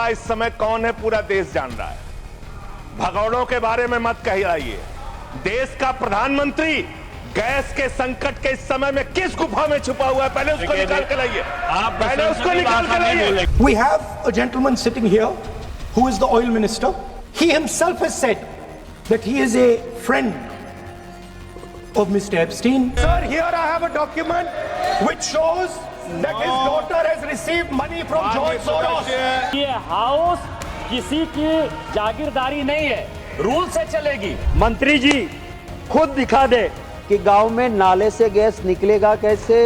इस समय कौन है पूरा देश जान रहा है। भगौड़ों के बारे में मत कहिए। देश का प्रधानमंत्री गैस के संकट के इस समय में किस गुफा में छुपा हुआ है, पहले उसको निकाल के लाइए। पहले उसको निकाल के लाइए। We have a gentleman sitting here who is the oil minister. He himself has said that he is a friend of Mr. Epstein. Sir, here I have a document which shows that his daughter has received money from George Soros. ये house किसी की जागीरदारी नहीं है, rule से चलेगी। मंत्री जी खुद दिखा दे कि गांव में नाले से गैस निकलेगा कैसे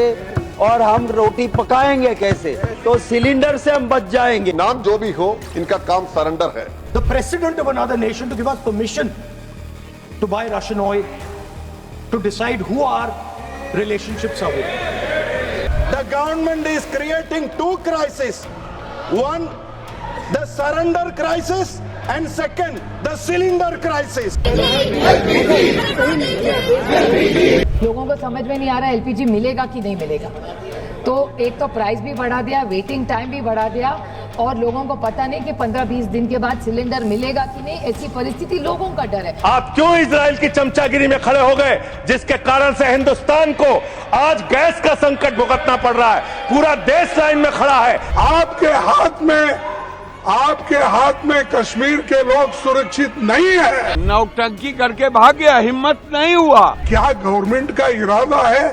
और हम रोटी पकाएंगे कैसे, तो सिलेंडर से हम बच जाएंगे। नाम जो भी हो, इनका काम सरेंडर है। The president of another nation to give us permission to buy Russian oil, to decide who our relationships are with. The government is creating two crises. One, the surrender crisis, and second, the cylinder crisis. लोगों को समझ में नहीं आ रहा LPG मिलेगा कि नहीं मिलेगा। तो एक तो प्राइस भी बढ़ा दिया, वेटिंग टाइम भी बढ़ा दिया, और लोगों को पता नहीं कि 15-20 दिन के बाद सिलेंडर मिलेगा कि नहीं। ऐसी परिस्थिति लोगों का डर है। आप क्यों इजराइल की चमचागिरी में खड़े हो गए, जिसके कारण से हिंदुस्तान को आज गैस का संकट भुगतना पड़ रहा है। पूरा देश लाइन में खड़ा है। आपके हाथ में कश्मीर के लोग सुरक्षित नहीं है। नौटंकी करके भाग गया, हिम्मत नहीं हुआ। क्या गवर्नमेंट का इरादा है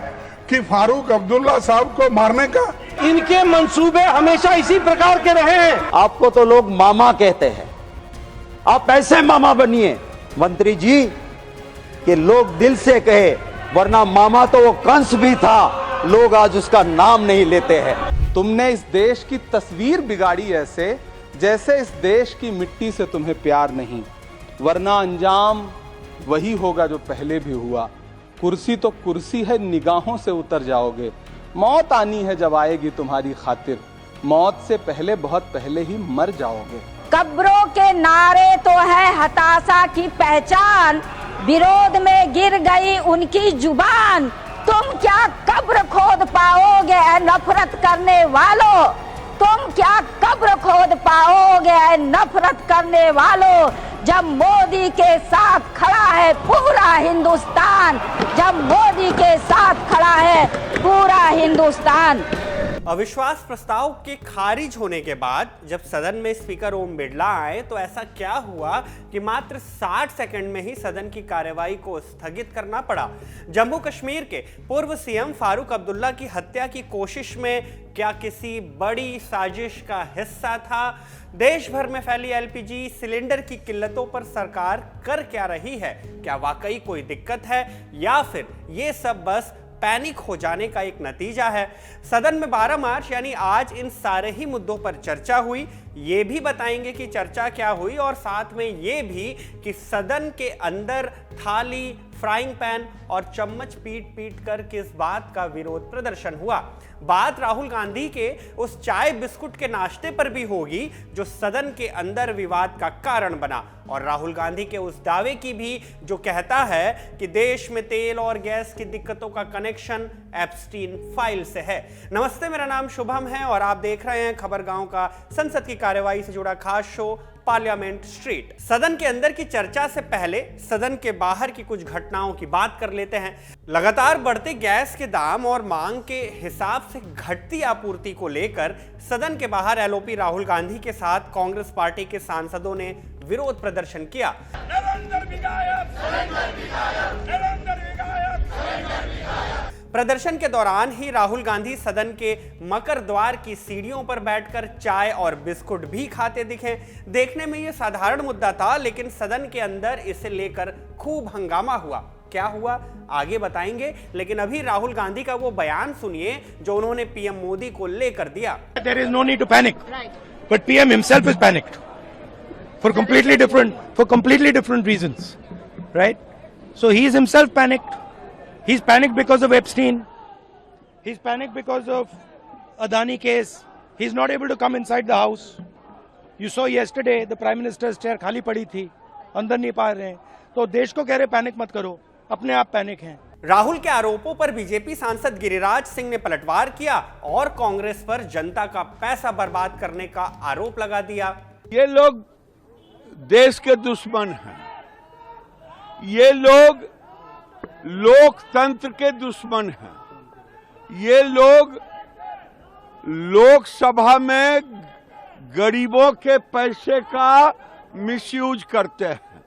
कि फारूक अब्दुल्ला साहब को मारने का? इनके मंसूबे हमेशा इसी प्रकार के रहे हैं। आपको तो लोग मामा कहते हैं, आप ऐसे मामा बनिए मंत्री जी कि लोग दिल से कहे, वरना मामा तो वो कंस भी था, लोग आज उसका नाम नहीं लेते हैं। तुमने इस देश की तस्वीर बिगाड़ी ऐसे जैसे इस देश की मिट्टी से तुम्हें प्यार नहीं, वरना अंजाम वही होगा जो पहले भी हुआ। कुर्सी तो कुर्सी है, निगाहों से उतर जाओगे। मौत आनी है जब आएगी तुम्हारी खातिर, मौत से पहले बहुत पहले ही मर जाओगे। कब्रों के नारे तो है हताशा की पहचान, विरोध में गिर गई उनकी जुबान। तुम क्या कब्र खोद पाओगे नफरत करने वालों, तुम क्या कब्र खोद पाओगे नफरत करने वालों। जब मोदी के साथ खड़ा है पूरा हिंदुस्तान, जब मोदी के साथ खड़ा है पूरा हिंदुस्तान। अविश्वास प्रस्ताव के खारिज होने के बाद जब सदन में स्पीकर ओम बिरला आए तो ऐसा क्या हुआ कि मात्र 60 सेकंड में ही सदन की कार्यवाही को स्थगित करना पड़ा। जम्मू कश्मीर के पूर्व सीएम फारूक अब्दुल्ला की हत्या की कोशिश में क्या किसी बड़ी साजिश का हिस्सा था? देश भर में फैली एलपीजी सिलेंडर की किल्लतों पर सरकार कर क्या रही है? क्या वाकई कोई दिक्कत है या फिर ये सब बस पैनिक हो जाने का एक नतीजा है? सदन में 12 मार्च यानी आज इन सारे ही मुद्दों पर चर्चा हुई। ये भी बताएंगे कि चर्चा क्या हुई और साथ में ये भी कि सदन के अंदर थाली, फ्राइंग पैन और चम्मच पीट पीट कर किस बात का विरोध प्रदर्शन हुआ। बात राहुल गांधी के उस चाय बिस्कुट के नाश्ते पर भी होगी जो सदन के अंदर विवाद का कारण बना, और राहुल गांधी के उस दावे की भी जो कहता है कि देश में तेल और गैस की दिक्कतों का कनेक्शन एप्स्टीन फाइल से है। नमस्ते, मेरा नाम शुभम है और आप देख रहे हैं खबर गांव का संसद की कार्यवाही से जुड़ा खास शो पार्लियामेंट स्ट्रीट। सदन के अंदर की चर्चा से पहले सदन के बाहर की कुछ घटनाओं की बात कर लेते हैं। लगातार बढ़ते गैस के दाम और मांग के हिसाब से घटती आपूर्ति को लेकर सदन के बाहर एलओपी राहुल गांधी के साथ कांग्रेस पार्टी के सांसदों ने विरोध प्रदर्शन किया। प्रदर्शन के दौरान ही राहुल गांधी सदन के मकर द्वार की सीढ़ियों पर बैठकर चाय और बिस्कुट भी खाते दिखे। देखने में यह साधारण मुद्दा था, लेकिन सदन के अंदर इसे लेकर खूब हंगामा हुआ। क्या हुआ आगे बताएंगे, लेकिन अभी राहुल गांधी का वो बयान सुनिए जो उन्होंने पीएम मोदी को लेकर दिया। There is no need to panic, but PM himself is panicked for completely different reasons, right? So he is himself panicked. He's panicked because of Epstein. He's panicked because of Adani case. He's not able to come inside the house. You saw yesterday the Prime Minister's chair खाली पड़ी थी, अंदर नहीं पा रहे हैं। तो देश को कह रहे पैनिक मत करो, अपने आप पैनिक हैं। राहुल के आरोपों पर बीजेपी सांसद गिरिराज सिंह ने पलटवार किया और कांग्रेस पर जनता का पैसा बर्बाद करने का आरोप लगा दिया। ये लोग देश के दुश्मन हैं, ये लोग लोकतंत्र के दुश्मन हैं, ये लोग लोकसभा में गरीबों के पैसे का मिसयूज करते हैं,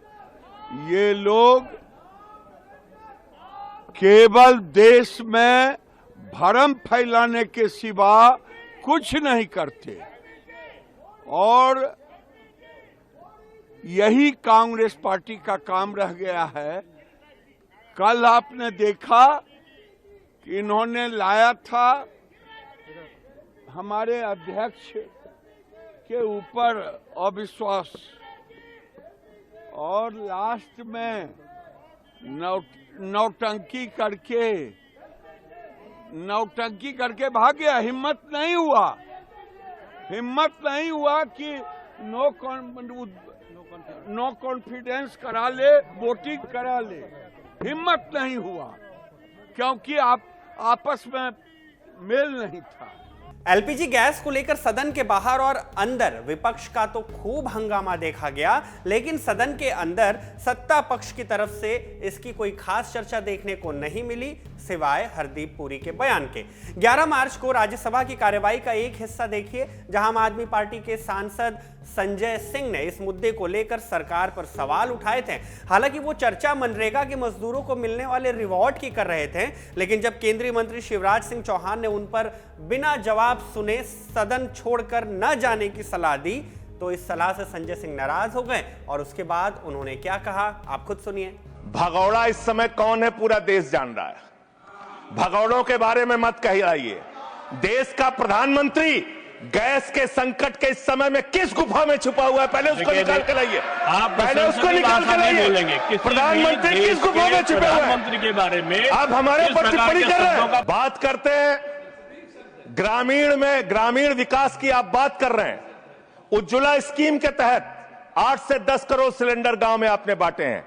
ये लोग केवल देश में भ्रम फैलाने के सिवा कुछ नहीं करते और यही कांग्रेस पार्टी का काम रह गया है। कल आपने देखा कि इन्होंने लाया था हमारे अध्यक्ष के ऊपर अविश्वास और लास्ट में नौटंकी करके भाग गया। हिम्मत नहीं हुआ कि नो कॉन्फिडेंस करा ले, वोटिंग करा ले, हिम्मत नहीं हुआ क्योंकि आपस में मेल नहीं था। एलपीजी गैस को लेकर सदन के बाहर और अंदर विपक्ष का तो खूब हंगामा देखा गया, लेकिन सदन के अंदर सत्ता पक्ष की तरफ से इसकी कोई खास चर्चा देखने को नहीं मिली सिवाय हरदीप पुरी के बयान के। 11 मार्च को राज्यसभा की कार्यवाही का एक हिस्सा देखिए जहां आम आदमी पार्टी के सांसद संजय सिंह ने इस मुद्दे को लेकर सरकार पर सवाल उठाए थे। हालांकि वो चर्चा मनरेगा के मजदूरों को मिलने वाले रिवॉर्ड की कर रहे थे, लेकिन जब केंद्रीय मंत्री शिवराज सिंह चौहान ने उन पर बिना जवाब सुने सदन छोड़कर न जाने की सलाह दी तो इस सलाह से संजय सिंह नाराज हो गए और उसके बाद उन्होंने क्या कहा आप खुद सुनिए। भगौड़ा इस समय कौन है पूरा देश जान रहा है, भगौड़ों के बारे में मत कहिए। देश का प्रधानमंत्री गैस के संकट के इस समय में किस गुफा में छुपा हुआ है, पहले उसको निकाल के लाइए, पहले उसको निकाल के लाइए। प्रधानमंत्री किस गुफा में छुपे हुए हैं के बारे में अब हमारे ऊपर टिप्पणी कर रहे हैं। बात करते हैं ग्रामीण विकास की, आप बात कर रहे हैं। उज्ज्वला स्कीम के तहत 8 से 10 करोड़ सिलेंडर गांव में आपने बांटे हैं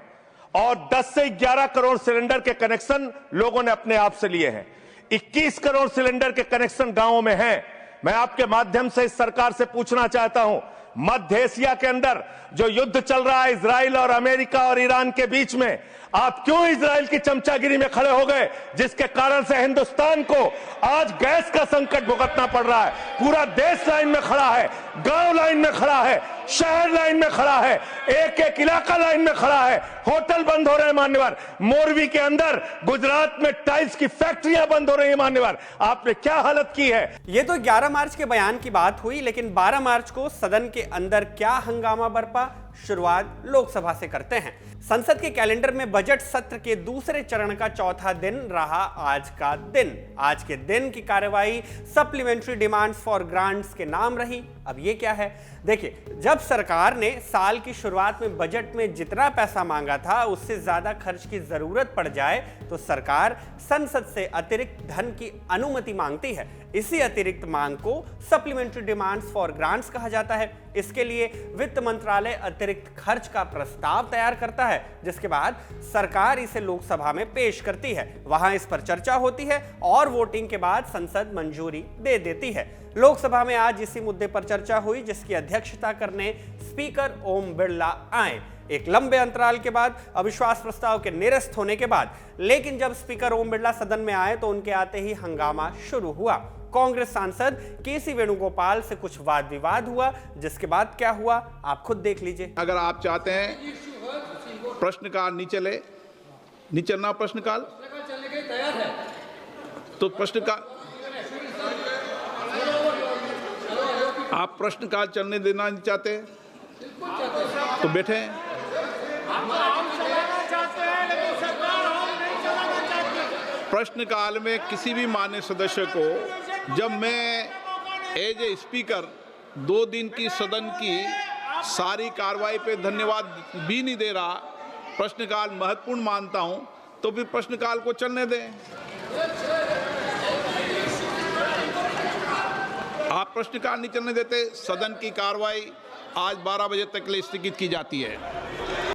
और 10 से 11 करोड़ सिलेंडर के कनेक्शन लोगों ने अपने आप से लिए हैं। 21 करोड़ सिलेंडर के कनेक्शन गांवों में हैं। मैं आपके माध्यम से इस सरकार से पूछना चाहता हूं, मध्य एशिया के अंदर जो युद्ध चल रहा है इजराइल और अमेरिका और ईरान के बीच में, आप क्यों इजराइल की चमचागिरी में खड़े हो गए, जिसके कारण से हिंदुस्तान को आज गैस का संकट भुगतना पड़ रहा है। पूरा देश लाइन में खड़ा है, गांव लाइन में खड़ा है, शहर लाइन में खड़ा है, एक एक इलाका लाइन में खड़ा है। होटल बंद हो रहे हैं मान्यवर, मोरवी के अंदर गुजरात में टाइल्स की फैक्ट्रियां बंद हो रही है मान्यवर। आपने क्या हालत की है। ये तो 11 मार्च के बयान की बात हुई, लेकिन 12 मार्च को सदन के अंदर क्या हंगामा बरपा, शुरुआत लोकसभा से करते हैं। संसद के कैलेंडर में बजट सत्र के दूसरे चरण का चौथा दिन रहा आज का दिन। आज के दिन की कार्यवाही सप्लीमेंट्री डिमांड्स फॉर ग्रांट्स के नाम रही। अब ये क्या है, देखिए, जब सरकार ने साल की शुरुआत में बजट में जितना पैसा मांगा था उससे ज्यादा खर्च की जरूरत पड़ जाए तो सरकार संसद से अतिरिक्त धन की अनुमति मांगती है। इसी अतिरिक्त मांग को सप्लीमेंट्री डिमांड्स फॉर ग्रांट्स कहा जाता है। इसके लिए वित्त मंत्रालय अतिरिक्त खर्च का प्रस्ताव तैयार करता है, जिसके बाद सरकार इसे लोकसभा में पेश करती है। वहां इस पर चर्चा होती है और वोटिंग के बाद संसद मंजूरी दे देती है। लोकसभा में आज इसी मुद्दे पर चर्चा हुई, जिसकी अध्यक्षता करने स्पीकर ओम बिरला आए एक लंबे अंतराल के बाद, अविश्वास प्रस्ताव के निरस्त होने के बाद। लेकिन जब स्पीकर ओम बिरला सदन में आए तो उनके आते ही हंगामा शुरू हुआ। कांग्रेस सांसद केसी वेणुगोपाल से कुछ वाद विवाद हुआ, जिसके बाद क्या हुआ आप खुद देख लीजिए। अगर आप चाहते हैं प्रश्नकाल नहीं चले, नहीं चलना प्रश्नकाल, तो प्रश्नकाल आप प्रश्नकाल चलने देना नहीं चाहते तो बैठे। प्रश्नकाल में किसी भी माननीय सदस्य को, जब मैं एज ए स्पीकर 2 दिन की सदन की सारी कार्रवाई पे धन्यवाद भी नहीं दे रहा, प्रश्नकाल महत्वपूर्ण मानता हूं, तो फिर प्रश्नकाल को चलने दें। आप प्रश्नकाल नहीं चलने देते, सदन की कार्रवाई आज 12 बजे तक के लिए स्थगित की जाती है।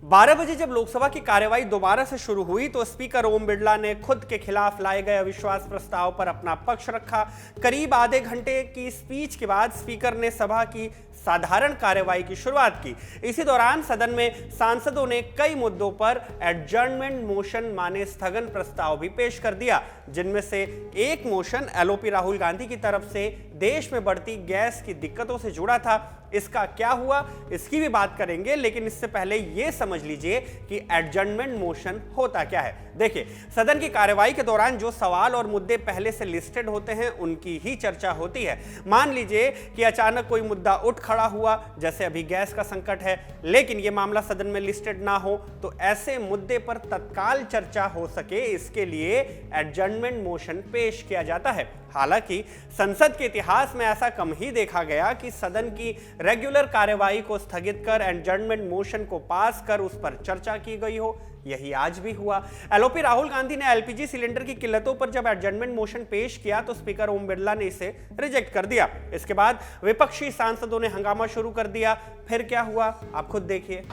12 बजे जब लोकसभा की कार्यवाही दोबारा से शुरू हुई तो स्पीकर ओम बिरला ने खुद के खिलाफ लाए गए अविश्वास प्रस्ताव पर अपना पक्ष रखा। करीब आधे घंटे की स्पीच के बाद स्पीकर ने सभा की साधारण कार्यवाही की शुरुआत की। इसी दौरान सदन में सांसदों ने कई मुद्दों पर एडजर्नमेंट मोशन माने स्थगन प्रस्ताव भी पेश कर दिया, जिनमें से एक मोशन एलओपी राहुल गांधी की तरफ से देश में बढ़ती गैस की दिक्कतों से जुड़ा था। इसका क्या हुआ इसकी भी बात करेंगे, लेकिन इससे पहले यह समझ लीजिए कि एडजर्नमेंट मोशन होता क्या है। देखिए, सदन की कार्यवाही के दौरान जो सवाल और मुद्दे पहले से लिस्टेड होते हैं उनकी ही चर्चा होती है। मान लीजिए कि अचानक कोई मुद्दा उठ खड़ा हुआ, जैसे अभी गैस का संकट है, लेकिन यह मामला सदन में लिस्टेड ना हो, तो ऐसे मुद्दे पर तत्काल चर्चा हो सके इसके लिए एडजर्नमेंट मोशन पेश किया जाता है। हालांकि संसद के इतिहास में ऐसा कम ही देखा गया कि सदन की रेगुलर कार्यवाही को स्थगित कर एडजर्नमेंट मोशन को पास कर उस पर चर्चा की गई हो। यही आज भी हुआ। एलओपी राहुल गांधी ने एलपीजी सिलेंडर की किल्लतों पर जब एडजर्नमेंट मोशन पेश किया तो स्पीकर ओम बिरला ने इसे रिजेक्ट कर दिया। इसके बाद विपक्षी सांसदों ने हंगामा शुरू कर दिया। फिर क्या हुआ आप खुद देखिए।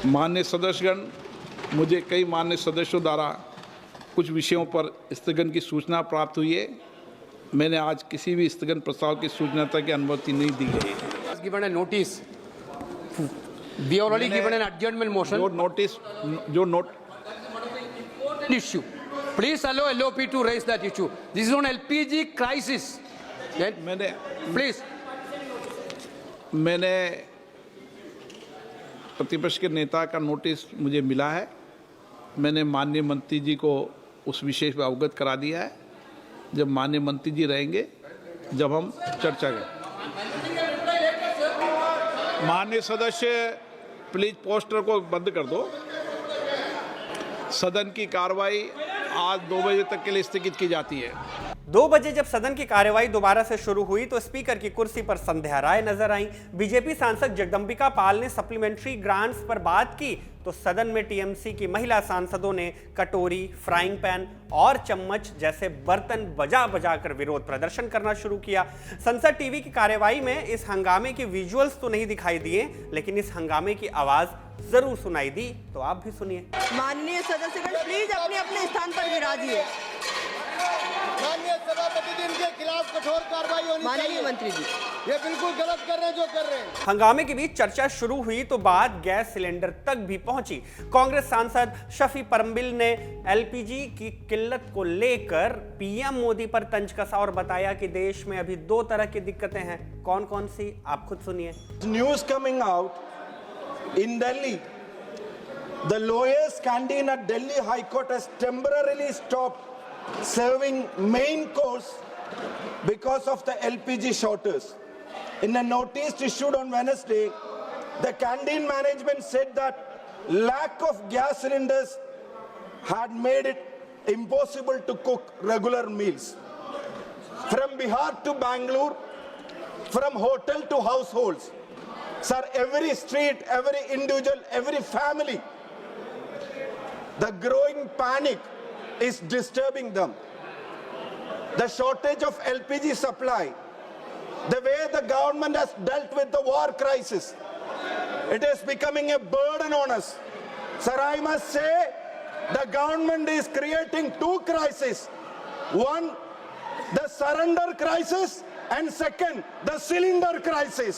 माननीय सदस्यगण, मुझे कई माननीय सदस्यों द्वारा कुछ विषयों पर स्थगन की सूचना प्राप्त हुई है। मैंने आज किसी भी स्थगन प्रस्ताव की सूचना तक की अनुमति नहीं दी गई है। Given a notice, we already given an adjournment motion. जो note issue. Please allow LOP to raise that issue. This is on LPG crisis. Then, please. मैंने प्रतिपक्ष के नेता का नोटिस मुझे मिला है। मैंने माननीय मंत्री जी को उस विषय पर अवगत करा दिया है। जब माननीय मंत्री जी रहेंगे, जब हम चर्चा करें। माननीय सदस्य, प्लीज पोस्टर को बंद कर दो। सदन की कार्रवाई आज 2 बजे तक के लिए स्थगित की जाती है। 2 बजे जब सदन की कार्यवाही दोबारा से शुरू हुई तो स्पीकर की कुर्सी पर संध्या राय नजर आई। बीजेपी सांसद जगदंबिका पाल ने सप्लीमेंट्री ग्रांट्स पर बात की तो सदन में टीएमसी की महिला सांसदों ने कटोरी, फ्राइंग पैन और चम्मच जैसे बर्तन बजा बजा कर विरोध प्रदर्शन करना शुरू किया। संसद टीवी की कार्यवाही में इस हंगामे के विजुअल्स तो नहीं दिखाई दिए, लेकिन इस हंगामे की आवाज जरूर सुनाई दी, तो आप भी सुनिए। माननीय सदस्यगण, प्लीज अपने अपने स्थान पर विराजिए। माननीय सभापति जी, इनके खिलाफ कठोर कार्रवाई होनी चाहिए। माननीय मंत्री जी, ये बिल्कुल गलत कर रहे हैं जो कर रहे हैं। हंगामे के बीच चर्चा शुरू हुई तो बात गैस सिलेंडर तक भी पहुंची। कांग्रेस सांसद शफी परम्बिल ने एलपीजी की किल्लत को लेकर पीएम मोदी पर तंज कसा और बताया कि देश में अभी 2 तरह की दिक्कतें हैं। कौन कौन सी, आप खुद सुनिए। News coming out in Delhi, the lowest canteen at Delhi High Court has temporarily stopped serving main course because of the LPG shortage. In a notice issued on Wednesday, the canteen management said that lack of gas cylinders had made it impossible to cook regular meals. From Bihar to Bangalore, from hotel to households, sir, every street, every individual, every family, the growing panic is disturbing them. The shortage of LPG supply, the way the government has dealt with the war crisis, it is becoming a burden on us. Sir, I must say, the government is creating 2 crises. One, the surrender crisis, and second, the cylinder crisis.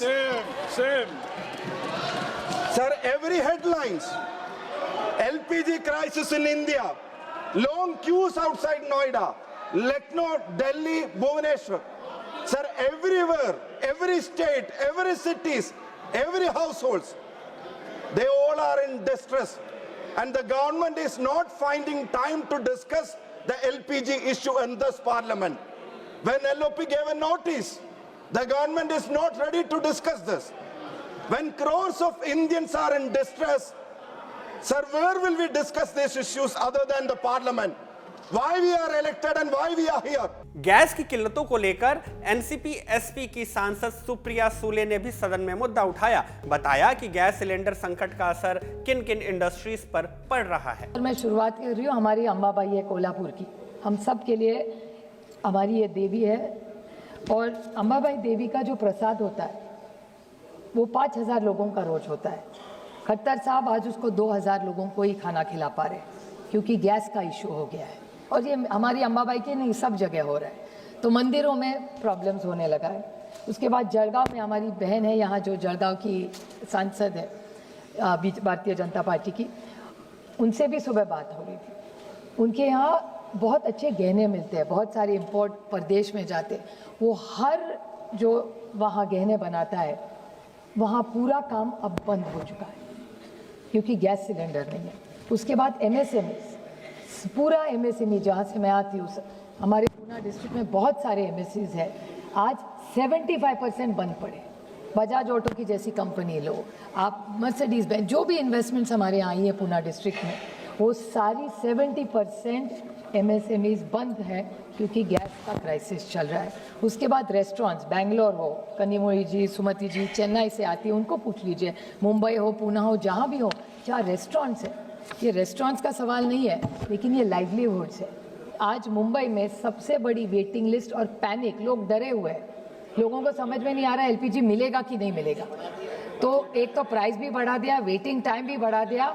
Same. Sir, every headlines, LPG crisis in India, long queues outside Noida, Lucknow, Delhi, Bhubaneswar. Sir, everywhere, every state, every cities, every households, they all are in distress. And the government is not finding time to discuss the LPG issue in this parliament. When LOP gave a notice, the government is not ready to discuss this. When crores of Indians are in distress, sir, where will we discuss these issues other than the parliament? Why we are elected and why we are here? Gas की किल्लतों को लेकर NCP SP की सांसद सुप्रिया सूले ने भी सदन में मुद्दा उठाया। बताया कि गैस सिलेंडर संकट का असर किन किन इंडस्ट्रीज पर पड़ रहा है। मैं शुरुआत कर रही हूँ हमारी अंबाबाई है कोल्हापुर की। हम सब के लिए हमारी ये देवी है और अंबाबाई देवी का जो प्रसाद होता है वो 5000 लोगों का रोज होता है। खट्टर साहब आज उसको 2000 लोगों को ही खाना खिला पा रहे क्योंकि गैस का इशू हो गया है। और ये हमारी अम्बाबाई के नहीं, सब जगह हो रहा है। तो मंदिरों में प्रॉब्लम्स होने लगा है। उसके बाद जलगांव में हमारी बहन है यहाँ, जो जलगांव की सांसद है भारतीय जनता पार्टी की, उनसे भी सुबह बात हो रही थी। उनके यहाँ बहुत अच्छे गहने मिलते हैं, बहुत सारे इंपोर्ट प्रदेश में जाते हैं। वो हर जो वहाँ गहने बनाता है, वहाँ पूरा काम अब बंद हो चुका है क्योंकि गैस सिलेंडर नहीं है। उसके बाद एमएसएमई, पूरा एमएसएमई जहाँ से मैं आती हूँ, हमारे पूना डिस्ट्रिक्ट में बहुत सारे एमएसएमईज हैं, आज 75% बंद पड़े। बजाज ऑटो की जैसी कंपनी लो, आप मर्सिडीज बेंज, जो भी इन्वेस्टमेंट्स हमारे यहाँ आई है पूना डिस्ट्रिक्ट में, वो सारी 70% एमएसएमईज बंद है क्योंकि गैस का क्राइसिस चल रहा है। उसके बाद रेस्टोरेंट्स, बैंगलोर हो, कन्नीमोई जी, सुमति जी चेन्नई से आती है, उनको पूछ लीजिए, मुंबई हो, पूना हो, जहाँ भी हो, क्या रेस्टोरेंट्स है। ये रेस्टोरेंट्स का सवाल नहीं है, लेकिन ये लाइवलीहुड्स है। आज मुंबई में सबसे बड़ी वेटिंग लिस्ट और पैनिक, लोग डरे हुए हैं, लोगों को समझ में नहीं आ रहा है एलपीजी मिलेगा कि नहीं मिलेगा। तो एक तो प्राइस भी बढ़ा दिया, वेटिंग टाइम भी बढ़ा दिया,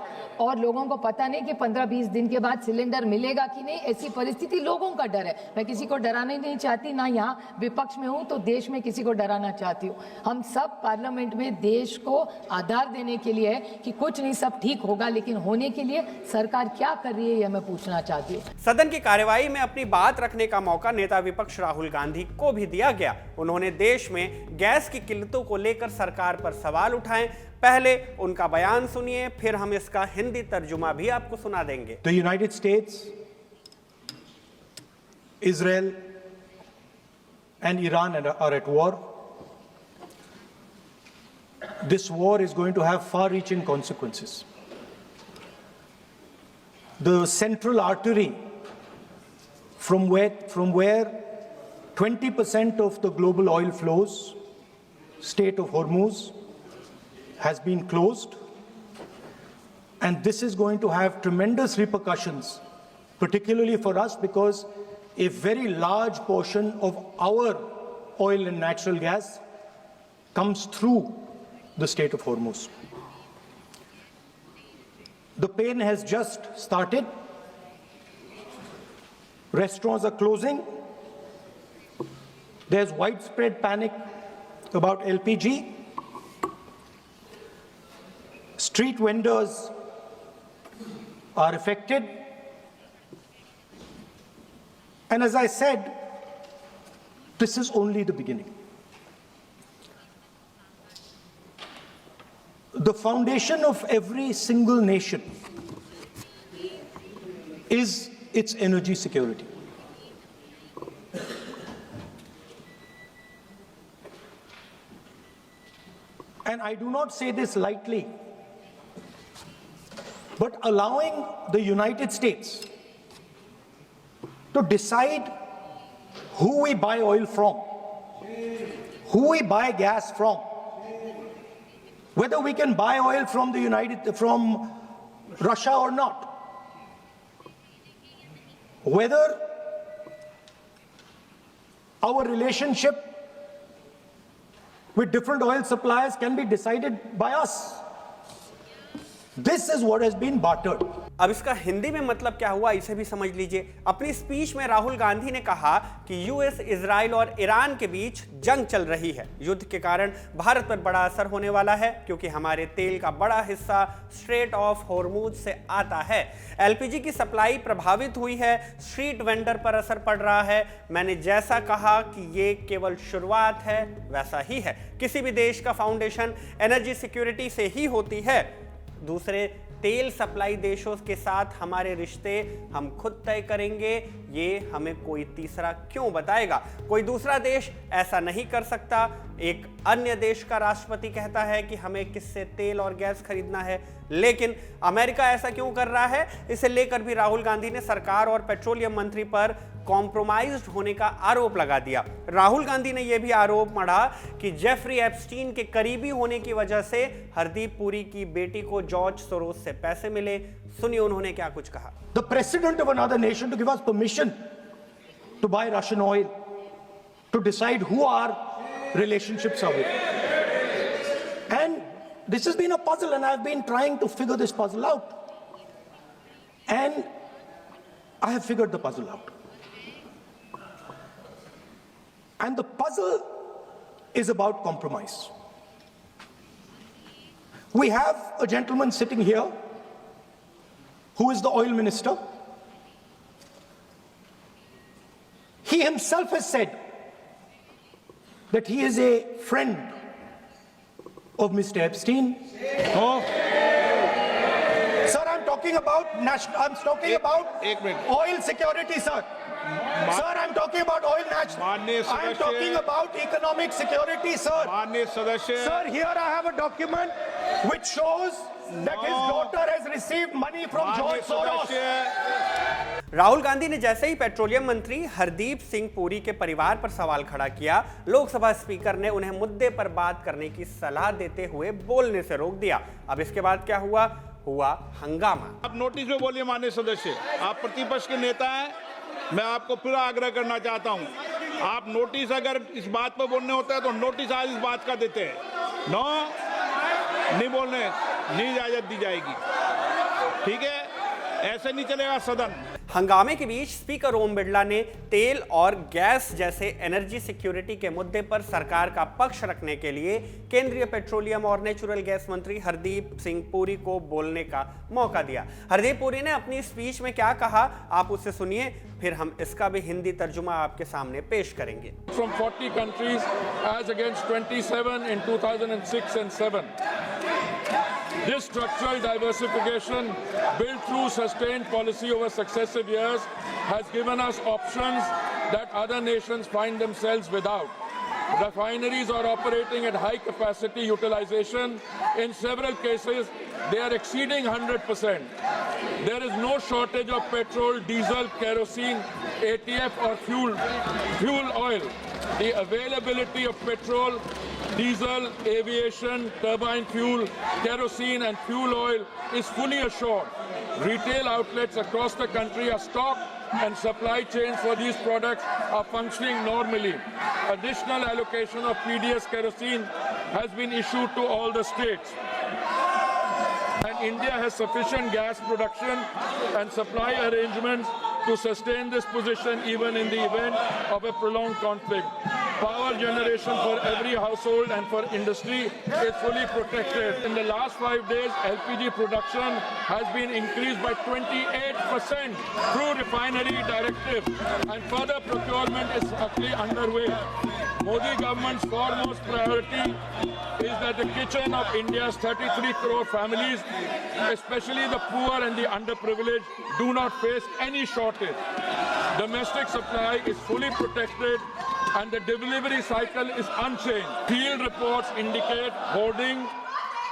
और लोगों को पता नहीं कि 15-20 दिन के बाद सिलेंडर मिलेगा कि नहीं। ऐसी परिस्थिति, लोगों का डर है। मैं किसी को डराना ही नहीं चाहती, ना यहाँ विपक्ष में हूँ तो देश में किसी को डराना चाहती हूँ। हम सब पार्लियामेंट में देश को आधार देने के लिए है कि कुछ नहीं, सब ठीक होगा, लेकिन होने के लिए सरकार क्या कर रही है, यह मैं पूछना चाहती हूँ। सदन की कार्यवाही में अपनी बात रखने का मौका नेता विपक्ष राहुल गांधी को भी दिया गया। उन्होंने देश में गैस की किल्लतों को लेकर सरकार पर सवाल उठाए। पहले उनका बयान सुनिए, फिर हम इसका हिंदी तर्जुमा भी आपको सुना देंगे। The United States, Israel and Iran are at war. This war is going to have far-reaching consequences. The central artery from where 20% of the global oil flows, Strait of Hormuz, has been closed, and this is going to have tremendous repercussions, particularly for us, because a very large portion of our oil and natural gas comes through the Strait of Hormuz. The pain has just started. Restaurants are closing. There's widespread panic about LPG. Street vendors are affected. And as I said, this is only the beginning. The foundation of every single nation is its energy security. And I do not say this lightly, but allowing the United States to decide who we buy oil from, who we buy gas from, whether we can buy oil from Russia or not, whether our relationship with different oil suppliers can be decided by us. This is what has been bartered. अब इसका हिंदी में मतलब क्या हुआ, इसे भी समझ लीजिए। अपनी स्पीच में राहुल गांधी ने कहा कि यूएस, इजराइल और ईरान के बीच जंग चल रही है। युद्ध के कारण भारत पर बड़ा असर होने वाला है क्योंकि हमारे तेल का बड़ा हिस्सा स्ट्रेट ऑफ होर्मुज से आता है। एलपीजी की सप्लाई प्रभावित हुई है, स्ट्रीट वेंडर पर असर पड़ रहा है। मैंने जैसा कहा कि ये केवल शुरुआत है, वैसा ही है। किसी भी देश का फाउंडेशन एनर्जी सिक्योरिटी से ही होती है। दूसरे तेल सप्लाई देशों के साथ हमारे रिश्ते हम खुद तय करेंगे, ये हमें कोई तीसरा क्यों बताएगा। कोई दूसरा देश ऐसा नहीं कर सकता। एक अन्य देश का राष्ट्रपति कहता है कि हमें किससे तेल और गैस खरीदना है, लेकिन अमेरिका ऐसा क्यों कर रहा है, इसे लेकर भी राहुल गांधी ने सरकार और पेट्रोलियम मंत्री पर कॉम्प्रोमाइज्ड होने का आरोप लगा दिया। राहुल गांधी ने यह भी आरोप मढ़ा कि जेफरी एप्स्टीन के करीबी होने की वजह से हरदीप पुरी की बेटी को जॉर्ज सोरोस से पैसे मिले। सुनिए उन्होंने क्या कुछ कहा। The president of another nation to give us permission to buy Russian oil, to decide who our relationships are with. And this has been a puzzle, and I've been trying to figure this puzzle out. And I have figured the puzzle out. And the puzzle is about compromise. We have a gentleman sitting here who is the oil minister. He himself has said that he is a friend of Mr. Epstein. Oh. Sir, I'm talking about oil security, sir. Sir, I'm talking about oil I'm talking about economic security, sir. Sir, here I have a document which shows that his daughter has received money from George Soros. Rahul Gandhi ने जैसे ही petroleum मंत्री हरदीप सिंह पुरी के परिवार पर सवाल खड़ा किया, Lok Sabha speaker ने उन्हें मुद्दे पर बात करने की सलाह देते हुए बोलने से रोक दिया। अब इसके बाद क्या हुआ हंगामा। आप नोटिस में बोलिए माननीय सदस्य, आप प्रतिपक्ष के नेता हैं, मैं आपको फिर आग्रह करना चाहता हूं, आप नोटिस अगर इस बात पर बोलने होता है तो नोटिस आज इस बात का देते हैं। नो, नहीं बोलने, नहीं इजाजत दी जाएगी, ठीक है? ऐसे नहीं चलेगा सदन। हंगामे के बीच स्पीकर ओम बिरला ने तेल और गैस जैसे एनर्जी सिक्योरिटी के मुद्दे पर सरकार का पक्ष रखने के लिए केंद्रीय पेट्रोलियम और नेचुरल गैस मंत्री हरदीप सिंह पुरी को बोलने का मौका दिया। हरदीप पुरी ने अपनी स्पीच में क्या कहा, आप उससे सुनिए, फिर हम इसका भी हिंदी तर्जुमा आपके सामने पेश करेंगे। From 40 countries as against 27 in 2006 and 7. This structural diversification built through sustained policy over successive years has given us options that other nations find themselves without. Refineries are operating at high capacity utilization. In several cases, they are exceeding 100%. There is no shortage of petrol, diesel, kerosene, ATF or fuel oil. The availability of petrol, diesel, aviation, turbine fuel, kerosene and fuel oil is fully assured. Retail outlets across the country are stocked and supply chains for these products are functioning normally. Additional allocation of PDS kerosene has been issued to all the states. And India has sufficient gas production and supply arrangements to sustain this position even in the event of a prolonged conflict. Power generation for every household and for industry is fully protected. In the last 5 days, LPG production has been increased by 28% through refinery directive, and further procurement is actually underway. Modi government's foremost priority is that the kitchen of India's 33 crore families, especially the poor and the underprivileged, do not face any shortage. Domestic supply is fully protected and the delivery cycle is unchanged. Field reports indicate hoarding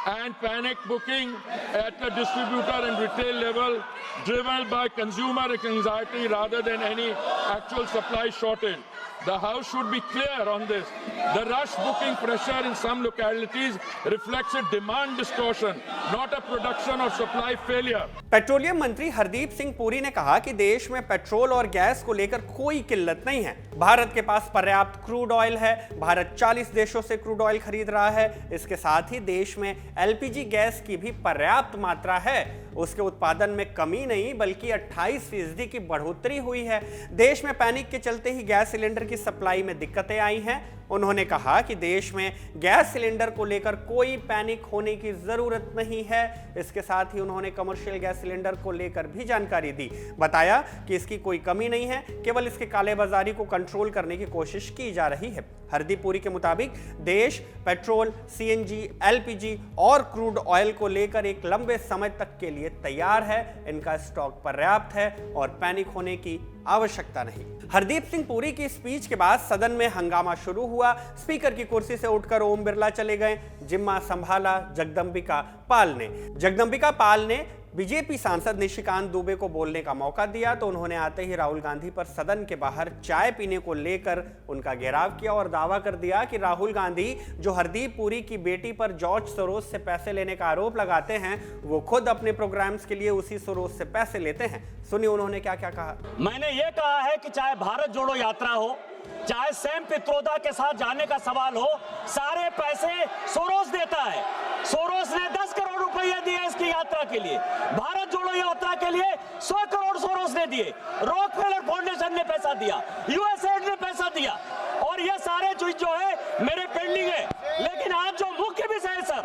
and panic booking at the distributor and retail level, driven by consumer anxiety rather than any actual supply shortage. The House should be clear on this. The rush booking pressure in some localities reflects a demand distortion, not a production or supply failure. Petroleum मंत्री हरदीप सिंह पुरी ने कहा कि देश में petrol और gas को लेकर कोई किल्लत नहीं है। भारत के पास पर्याप्त क्रूड ऑयल है। भारत 40 देशों से क्रूड ऑयल खरीद रहा है। इसके साथ ही देश में एलपीजी गैस की भी पर्याप्त मात्रा है। उसके उत्पादन में कमी नहीं बल्कि 28% की बढ़ोतरी हुई है। देश में पैनिक के चलते ही गैस सिलेंडर की सप्लाई में दिक्कतें आई हैं। उन्होंने कहा कि देश में गैस सिलेंडर को लेकर कोई पैनिक होने की जरूरत नहीं है। इसके साथ ही उन्होंने कमर्शियल गैस सिलेंडर को लेकर भी जानकारी दी। बताया कि इसकी कोई कमी नहीं है, केवल इसके कालेबाजारी को कंट्रोल करने की कोशिश की जा रही है। हरदीप पुरी के मुताबिक देश पेट्रोल, सीएनजी, एलपीजी और क्रूड ऑयल को लेकर एक लंबे समय तक के लिए तैयार है। इनका स्टॉक पर्याप्त है और पैनिक होने की आवश्यकता नहीं। हरदीप सिंह पुरी की स्पीच के बाद सदन में हंगामा शुरू हुआ। स्पीकर की कुर्सी से उठकर ओम बिरला चले गए। जिम्मा संभाला जगदंबिका पाल ने। जगदंबिका पाल ने बीजेपी सांसद निशिकांत दुबे को बोलने का मौका दिया तो उन्होंने आते ही राहुल गांधी पर सदन के बाहर चाय पीने को लेकर उनका घेराव किया और दावा कर दिया कि राहुल गांधी जो हरदीप पुरी की बेटी पर जॉर्ज सोरोस से पैसे लेने का आरोप लगाते हैं, वो खुद अपने प्रोग्राम्स के लिए उसी सोरोस से पैसे लेते हैं। सुनिए उन्होंने क्या क्या कहा। मैंने ये कहा है कि चाहे भारत जोड़ो यात्रा हो, चाहे सैम पित्रोदा के साथ जाने का सवाल हो, सारे पैसे सोरोस देता है। सोरोस ने 10 करोड़ रुपए दिए इसकी यात्रा के लिए, भारत जोड़ो यात्रा के लिए 100 करोड़ सोरोस ने दिए, रॉकफेलर फाउंडेशन ने पैसा दिया, यूएसएड ने पैसा दिया, और ये सारे चीज जो है मेरे पेंडिंग है। लेकिन आज जो मुख्य विषय है सर,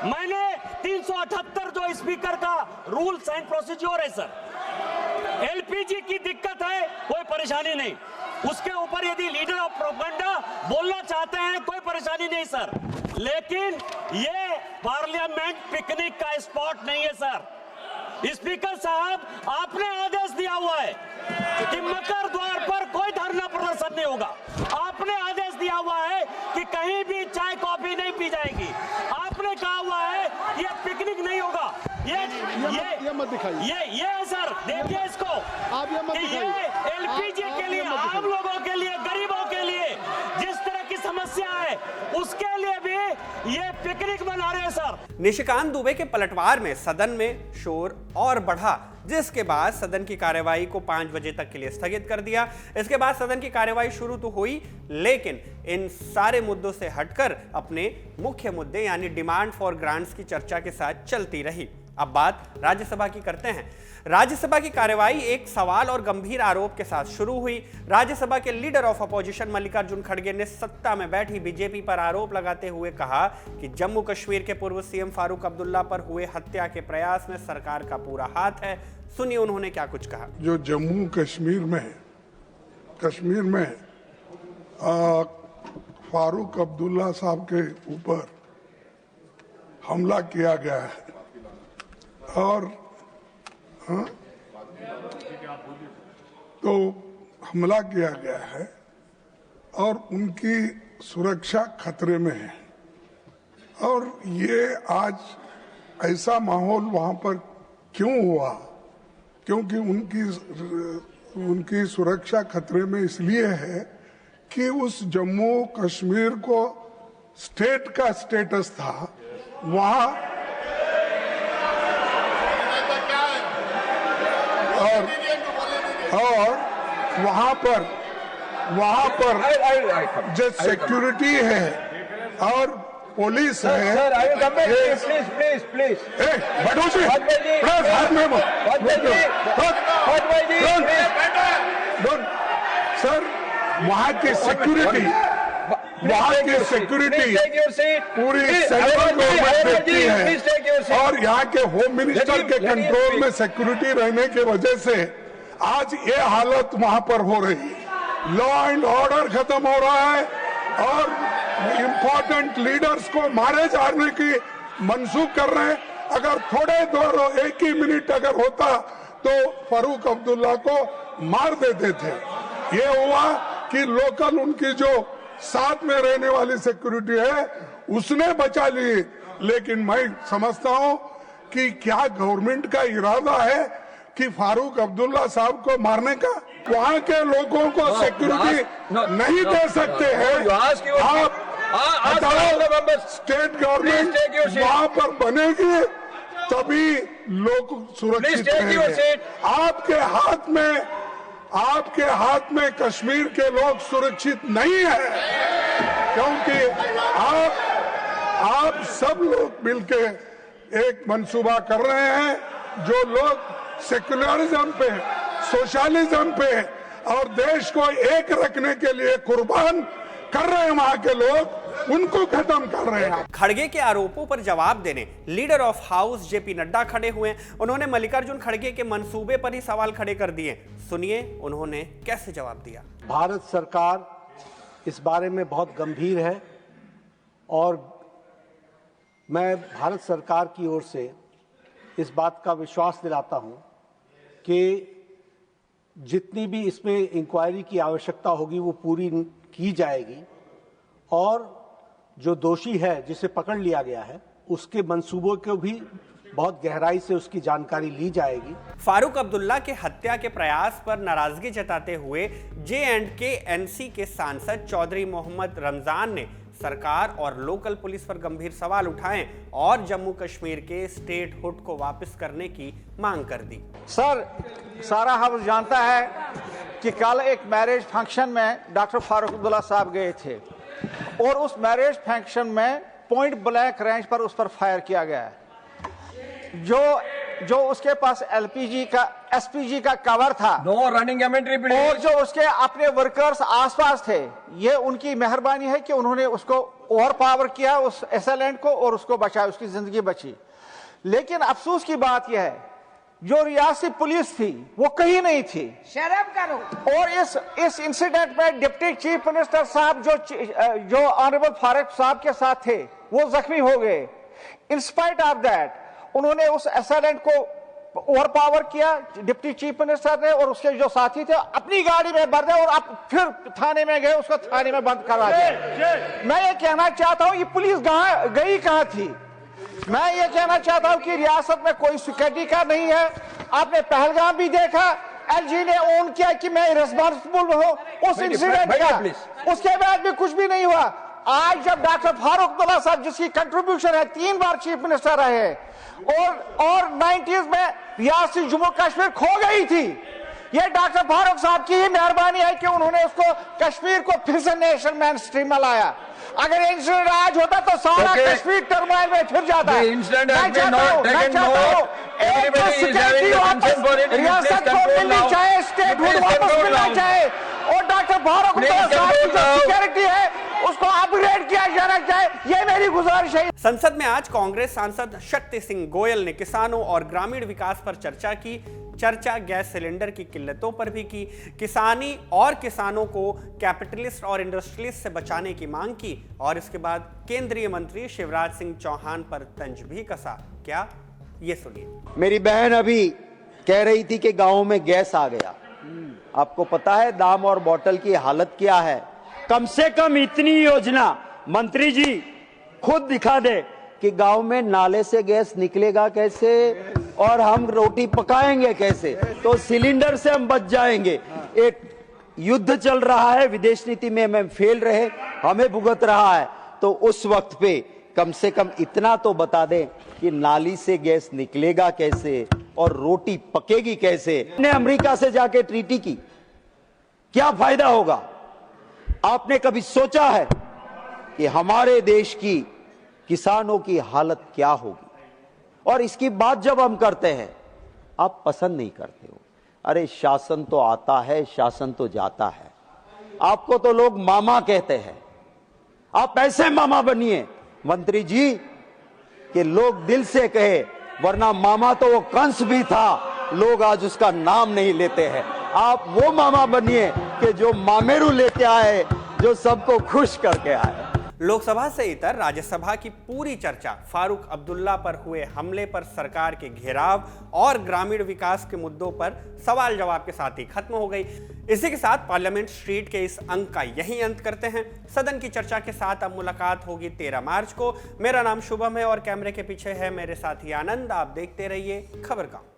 मैंने 378 जो स्पीकर का रूल्स एंड प्रोसीजर है सर, एलपीजी की दिक्कत है, कोई परेशानी नहीं, उसके ऊपर यदि लीडर ऑफ प्रोपेगेंडा बोलना चाहते हैं कोई परेशानी नहीं सर, लेकिन ये पार्लियामेंट पिकनिक का स्पॉट नहीं है सर। स्पीकर साहब, आपने आदेश दिया हुआ है कि मकर द्वार पर कोई धरना प्रदर्शन नहीं होगा, आपने आदेश दिया हुआ है कि कहीं भी चाय कॉफी नहीं पी जाएगी, आपने कहा हुआ है ये पिकनिक नहीं होगा। ये मत दिखाइए, ये है सर, देखिए इसको, आप ये मत दिखाइए, ये एलपीजी के लिए, आम लोगों के लिए, गरीबों के लिए जिस तरह की समस्या है उसके लिए भी ये पिकनिक मना रहे हैं सर। निशिकांत दुबे के पलटवार में सदन में शोर और बढ़ा, जिसके बाद सदन की कार्यवाही को 5 बजे तक के लिए स्थगित कर दिया। इसके बाद सदन की कार्यवाही शुरू तो हुई, लेकिन इन सारे मुद्दों से हटकर अपने मुख्य मुद्दे यानी डिमांड फॉर ग्रांट्स की चर्चा के साथ चलती रही। अब बात राज्यसभा की करते हैं। राज्यसभा की कार्यवाही एक सवाल और गंभीर आरोप के साथ शुरू हुई। राज्यसभा के लीडर ऑफ अपोजिशन मल्लिकार्जुन खड़गे ने सत्ता में बैठी बीजेपी पर आरोप लगाते हुए कहा कि जम्मू कश्मीर के पूर्व सीएम फारूक अब्दुल्ला पर हुए हत्या के प्रयास में सरकार का पूरा हाथ है। सुनिए उन्होंने क्या कुछ कहा। जो जम्मू कश्मीर में फारूक अब्दुल्ला साहब के ऊपर हमला किया गया है और तो हमला किया गया है और उनकी सुरक्षा खतरे में है, और ये आज ऐसा माहौल वहां पर क्यों हुआ? क्योंकि उनकी सुरक्षा खतरे में इसलिए है कि उस जम्मू कश्मीर को स्टेट का स्टेटस था, वहां और वहां पर जो सिक्योरिटी है और पुलिस है। प्लीज सर, वहां की सिक्योरिटी पूरी सेंट्रल गवर्नमेंट देखती है, और यहाँ के होम मिनिस्टर के कंट्रोल में सिक्योरिटी रहने की वजह से आज ये हालत वहां पर हो रही है। लॉ एंड ऑर्डर खत्म हो रहा है और इम्पोर्टेंट लीडर्स को मारे जाने की मंसूख कर रहे हैं। अगर थोड़े देर एक ही मिनट अगर होता तो फारूक अब्दुल्ला को मार देते थे। ये हुआ कि लोकल उनकी जो साथ में रहने वाली सिक्योरिटी है उसने बचा ली, लेकिन मैं समझता हूं कि क्या गवर्नमेंट का इरादा है कि फारूक अब्दुल्ला साहब को मारने का? वहां के लोगों को सिक्योरिटी नहीं दे सकते हैं आप? स्टेट गवर्नमेंट वहां पर बनेगी तभी लोग सुरक्षित रहेंगे। आपके हाथ में कश्मीर के लोग सुरक्षित नहीं है, क्योंकि आप सब लोग मिलके एक मंसूबा कर रहे हैं। जो लोग सेक्युलरिज्म पे, सोशलिज्म पे और देश को एक रखने के लिए कुर्बान कर रहे हैं, वहां के लोग उनको खत्म कर रहे हैं। खड़गे के आरोपों पर जवाब देने leader of house JP Nadda खड़े हुए। उन्होंने मल्लिकार्जुन खड़गे के मंसूबे पर ही सवाल खड़े कर दिए। सुनिए उन्होंने कैसे जवाब दिया। भारत सरकार इस बारे में बहुत गंभीर है और मैं भारत सरकार की ओर से इस बात का विश्वास दिलाता हूं कि जितनी भी इसमें इंक्वायरी की आवश्यकता होगी वो पूरी की जाएगी और जो दोषी है जिसे पकड़ लिया गया है उसके मंसूबों को भी बहुत गहराई से उसकी जानकारी ली जाएगी। फारूक अब्दुल्ला के हत्या के प्रयास पर नाराजगी जताते हुए J&K NC के सांसद चौधरी मोहम्मद रमजान ने सरकार और लोकल पुलिस पर गंभीर सवाल उठाए और जम्मू कश्मीर के स्टेट हुड को वापस करने की मांग कर दी। सर, सारा हाउस जानता है कि कल एक मैरिज फंक्शन में डॉक्टर फारूक अब्दुल्ला साहब गए थे और उस मैरिज फंक्शन में पॉइंट ब्लैंक रेंज पर उस पर फायर किया गया है। जो उसके पास एसपीजी का कवर था, नो रनिंग कमेंट्री, और जो उसके अपने वर्कर्स आसपास थे, ये उनकी मेहरबानी है कि उन्होंने उसको ओवर पावर किया उस एसएलएंट को और उसको बचाया, उसकी जिंदगी बची। लेकिन अफसोस की बात यह है जो रियासती पुलिस थी वो कहीं नहीं थी। शर्म करो। और इस इंसिडेंट में डिप्टी चीफ मिनिस्टर साहब जो ऑनरेबल फारूक साहब के साथ थे वो जख्मी हो गए। इन स्पाइट ऑफ दैट उन्होंने उस एसएलएंट को ओवर पावर किया डिप्टी चीफ मिनिस्टर ने, और उसके जो साथी थे अपनी गाड़ी में भर दिया और अब फिर थाने में गए, उसको थाने में बंद करवा दिया। मैं ये कहना चाहता हूं ये पुलिस गई कहां थी? मैं ये कहना चाहता हूं कि रियासत में कोई सिक्योरिटी का नहीं है। आपने पहलगाम भी देखा, एलजी ने ओन किया कि मैं रिस्पॉन्सिबल हूं उस इंसिडेंट का, उसके बाद भी कुछ भी नहीं हुआ। आज जब डॉक्टर फारूक अब्दुल्ला साहब जिसकी कंट्रीब्यूशन है 3 बार चीफ मिनिस्टर रहे और 90s में रियासती जम्मू कश्मीर खो गई थी, ये डॉक्टर फारूक साहब की ही मेहरबानी है कि उन्होंने उसको कश्मीर को फिर से नेशनल मेन स्ट्रीम में लाया। अगर इंसिडेंट आज होता तो सारा कश्मीर टर्मोइल में फिर जाता है। रियासत को मिलनी चाहिए, स्टेटहुड वापस मिलना चाहिए और डॉक्टर फारूक साहब की जो सिक्योरिटी है उसको अपग्रेड किया जाना चाहिए, ये मेरी गुजारिश है। संसद में आज कांग्रेस सांसद शक्ति सिंह गोयल ने किसानों और ग्रामीण विकास पर चर्चा गैस सिलेंडर की किल्लतों पर भी की, किसानी और किसानों को कैपिटलिस्ट और इंडस्ट्रियलिस्ट से बचाने की मांग की और इसके बाद केंद्रीय मंत्री शिवराज सिंह चौहान पर तंज भी कसा। क्या, ये सुनिए। मेरी बहन अभी कह रही थी कि गांव में गैस आ गया। आपको पता है दाम और बोतल की हालत क्या है? कम से कम इतनी योजना मंत्री जी खुद दिखा दे कि गांव में नाले से गैस निकलेगा कैसे और हम रोटी पकाएंगे कैसे, तो सिलेंडर से हम बच जाएंगे। एक युद्ध चल रहा है, विदेश नीति में हम फेल रहे, हमें भुगत रहा है, तो उस वक्त पे कम से कम इतना तो बता दें कि नाली से गैस निकलेगा कैसे और रोटी पकेगी कैसे। ने अमेरिका से जाके ट्रीटी की, क्या फायदा होगा? आपने कभी सोचा है कि हमारे देश की किसानों की हालत क्या होगी? और इसकी बात जब हम करते हैं आप पसंद नहीं करते हो। अरे शासन तो आता है, शासन तो जाता है, आपको तो लोग मामा कहते हैं, आप ऐसे मामा बनिए मंत्री जी कि लोग दिल से कहे, वरना मामा तो वो कंस भी था, लोग आज उसका नाम नहीं लेते हैं। आप वो मामा बनिए कि जो मामेरू लेते आए, जो सबको खुश करके आए। लोकसभा से इतर राज्यसभा की पूरी चर्चा फारूक अब्दुल्ला पर हुए हमले पर, सरकार के घेराव और ग्रामीण विकास के मुद्दों पर सवाल जवाब के साथ ही खत्म हो गई। इसी के साथ पार्लियामेंट स्ट्रीट के इस अंक का यही अंत करते हैं। सदन की चर्चा के साथ अब मुलाकात होगी 13 मार्च को। मेरा नाम शुभम है और कैमरे के पीछे है मेरे साथी आनंद। आप देखते रहिए खबरगांव।